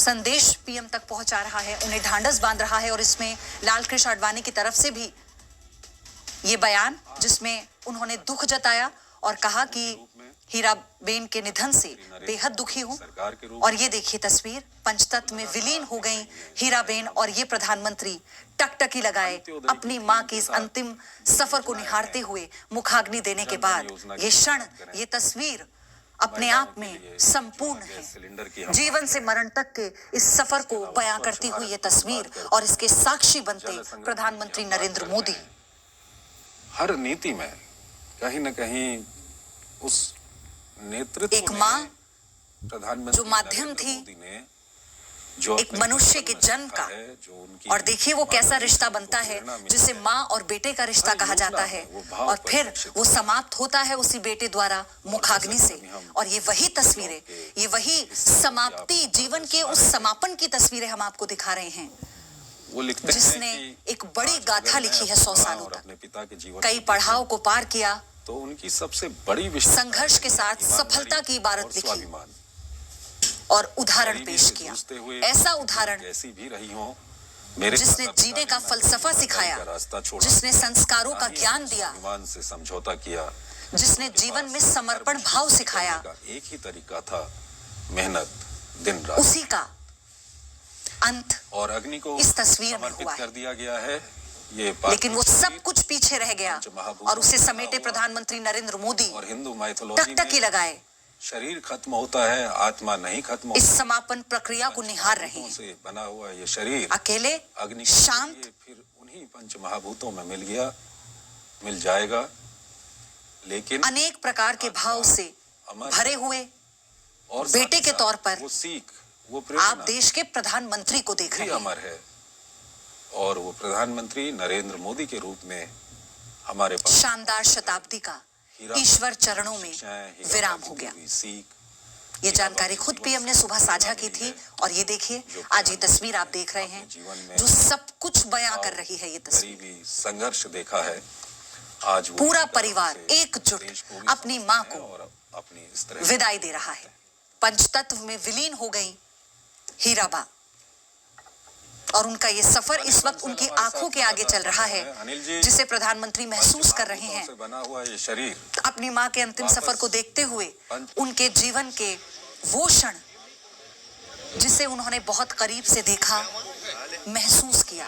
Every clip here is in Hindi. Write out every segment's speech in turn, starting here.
संदेश पीएम तक पहुंचा रहा है, उन्हें ढांढस बांध रहा है। और इसमें लाल कृष्ण आडवाणी की तरफ से भी ये बयान, जिसमें उन्होंने दुख जताया और कहा कि हीराबेन के निधन से बेहद दुखी हूं। और ये देखिए तस्वीर, पंचतत्व में विलीन हो गई हीराबेन और ये प्रधानमंत्री टकटकी लगाए अपनी मां की इस अंतिम सफर को निहारते हुए मुखाग्नि देने के बाद। ये क्षण, ये तस्वीर अपने आप में संपूर्ण है। जीवन से मरण तक के इस सफर को बयां करती हुई ये तस्वीर और इसके साक्षी बनते प्रधानमंत्री नरेंद्र मोदी। हर नीति में कहीं न कहीं उस नेतृत्व, एक मां प्रधानमंत्री जो माध्यम थी एक मनुष्य के जन्म का। और देखिए वो कैसा रिश्ता बनता है जिसे माँ और बेटे का रिश्ता कहा जाता है, और फिर वो समाप्त होता है उसी बेटे द्वारा मुखाग्नि से। और ये वही तस्वीरें, ये वही समाप्ति, जीवन के उस समापन की तस्वीरें हम आपको दिखा रहे हैं, जिसने एक बड़ी गाथा लिखी है 100 सालों तक, कई पड़ाव को पार किया, तो उनकी सबसे बड़ी संघर्ष के साथ सफलता की इबारत लिखी और उदाहरण पेश किया। ऐसा उदाहरण जिसने जीने का फलसफा सिखाया, जिसने संस्कारों का ज्ञान दिया, से समझौता किया, जिसने जीवन में समर्पण भाव सिखाया। एक ही तरीका था, मेहनत दिन रात। उसी का अंत और अग्नि को इस तस्वीर में हुआ कर दिया गया है। ये लेकिन वो सब कुछ पीछे रह गया और उसे समेटे प्रधानमंत्री नरेंद्र मोदी और हिंदू माइथोलॉजी टकटकी लगाए। शरीर खत्म होता है, आत्मा नहीं खत्म होती। इस समापन प्रक्रिया को निहार रहे हैं। से बना हुआ ये शरीर अकेले, अग्नि शांत, फिर उन्हीं पंच महाभूतों में मिल जाएगा। लेकिन अनेक प्रकार के भाव से भरे हुए और बेटे के तौर पर वो सीख, वो आप देश के प्रधानमंत्री को देख रहे हैं। अमर है और वो प्रधानमंत्री नरेंद्र मोदी के रूप में हमारे पास शानदार शताब्दी का ईश्वर चरणों में विराम हो गया। ये जानकारी खुद पीएम ने सुबह साझा की थी। और ये देखिए आज ये तस्वीर आप देख रहे हैं जो सब कुछ बयां कर रही है। ये तस्वीर संघर्ष देखा है। आज पूरा परिवार एकजुट अपनी मां को विदाई दे रहा है। पंचतत्व में विलीन हो गई हीराबा और उनका ये सफर इस वक्त उनकी आंखों के आगे चल रहा है, जिसे प्रधानमंत्री महसूस कर रहे हैं। बना हुआ ये शरीर अपनी मां के अंतिम सफर को देखते हुए उनके जीवन के वो क्षण जिसे उन्होंने बहुत करीब से देखा, महसूस किया।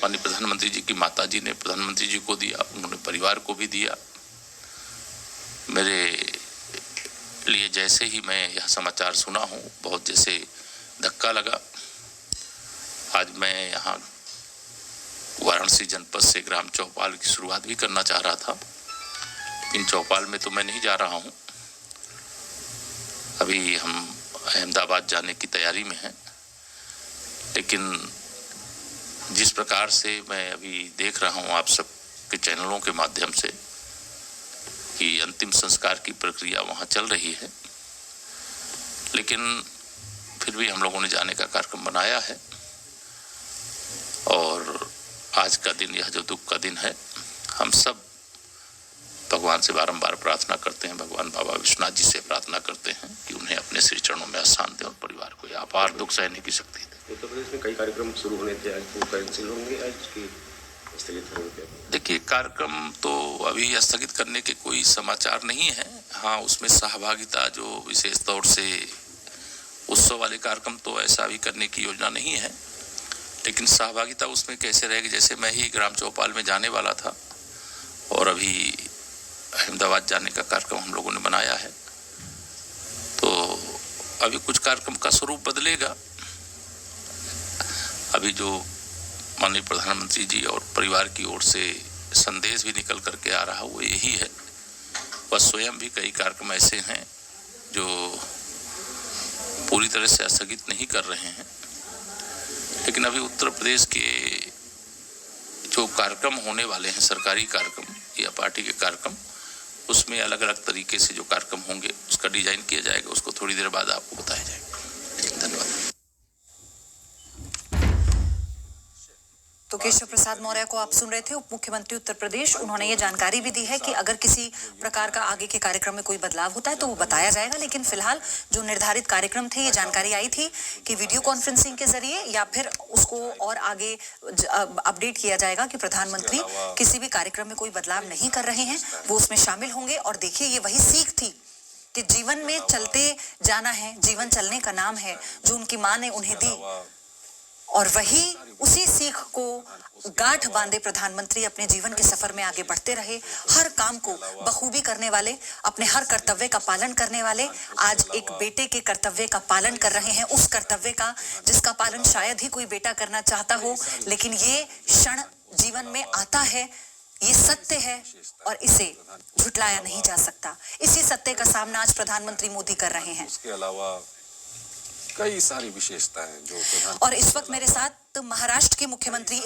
माननीय प्रधानमंत्री जी की माता जी ने प्रधानमंत्री जी को दिया, उन्होंने परिवार को भी दिया। मेरे लिए जैसे ही मैं यह समाचार सुना हूँ, बहुत जैसे धक्का लगा। आज मैं यहाँ वाराणसी जनपद से ग्राम चौपाल की शुरुआत भी करना चाह रहा था। इन चौपाल में तो मैं नहीं जा रहा हूँ, अभी हम अहमदाबाद जाने की तैयारी में हैं। लेकिन जिस प्रकार से मैं अभी देख रहा हूँ आप सब के चैनलों के माध्यम से कि अंतिम संस्कार की प्रक्रिया वहाँ चल रही है, लेकिन फिर भी हम लोगों ने जाने का कार्यक्रम बनाया है। और आज का दिन, यह जो दुख का दिन है, हम सब भगवान से बारंबार प्रार्थना करते हैं, भगवान बाबा विश्वनाथ जी से प्रार्थना करते हैं कि उन्हें अपने श्री चरणों में आसान दें और परिवार को अपार दुख सहने की शक्ति दें। उत्तर प्रदेश में कई कार्यक्रम शुरू होने थे, आज वो कैंसिल होंगे, आज की स्थगित होंगे। देखिए, कार्यक्रम तो अभी स्थगित करने के कोई समाचार नहीं है। हाँ, उसमें सहभागिता जो विशेष तौर से उत्सव वाले कार्यक्रम तो ऐसा अभी करने की योजना नहीं है, लेकिन सहभागिता उसमें कैसे रहेगी। जैसे मैं ही ग्राम चौपाल में जाने वाला था और अभी अहमदाबाद जाने का कार्यक्रम हम लोगों ने बनाया है, तो अभी कुछ कार्यक्रम का स्वरूप बदलेगा। अभी जो माननीय प्रधानमंत्री जी और परिवार की ओर से संदेश भी निकल करके आ रहा वो यही है। वह स्वयं भी कई कार्यक्रम ऐसे हैं जो पूरी तरह से स्थगित नहीं कर रहे हैं, लेकिन अभी उत्तर प्रदेश के जो कार्यक्रम होने वाले हैं, सरकारी कार्यक्रम या पार्टी के कार्यक्रम, उसमें अलग अलग तरीके से जो कार्यक्रम होंगे उसका डिजाइन किया जाएगा। उसको थोड़ी देर बाद आपको बताया जाएगा। धन्यवाद। तो केशव प्रसाद मौर्य को आप सुन रहे थे, उप मुख्यमंत्री उत्तर प्रदेश। उन्होंने ये जानकारी भी दी है कि अगर किसी प्रकार का आगे के कार्यक्रम में कोई बदलाव होता है तो वो बताया जाएगा, लेकिन फिलहाल जो निर्धारित कार्यक्रम थे, ये जानकारी आई थी कि वीडियो कॉन्फ्रेंसिंग के जरिए या फिर उसको और आगे अपडेट किया जाएगा कि प्रधानमंत्री किसी भी कार्यक्रम में कोई बदलाव नहीं कर रहे हैं, वो उसमें शामिल होंगे। और देखिए, ये वही सीख थी कि जीवन में चलते जाना है, जीवन चलने का नाम है, जो उनकी माँ ने उन्हें दी, और वही उसी सीख को गांठ बांधे प्रधानमंत्री अपने जीवन के सफर में आगे बढ़ते रहे। हर काम को बखूबी करने वाले, अपने हर कर्तव्य का पालन करने वाले, आज एक बेटे के कर्तव्य का पालन कर रहे हैं, उस कर्तव्य का जिसका पालन शायद ही कोई बेटा करना चाहता हो, लेकिन ये क्षण जीवन में आता है, ये सत्य है और इसे झुटलाया नहीं जा सकता। इसी सत्य का सामना आज प्रधानमंत्री मोदी कर रहे हैं। उसके अलावा कई सारी विशेषताएं जो और इस वक्त मेरे साथ महाराष्ट्र के मुख्यमंत्री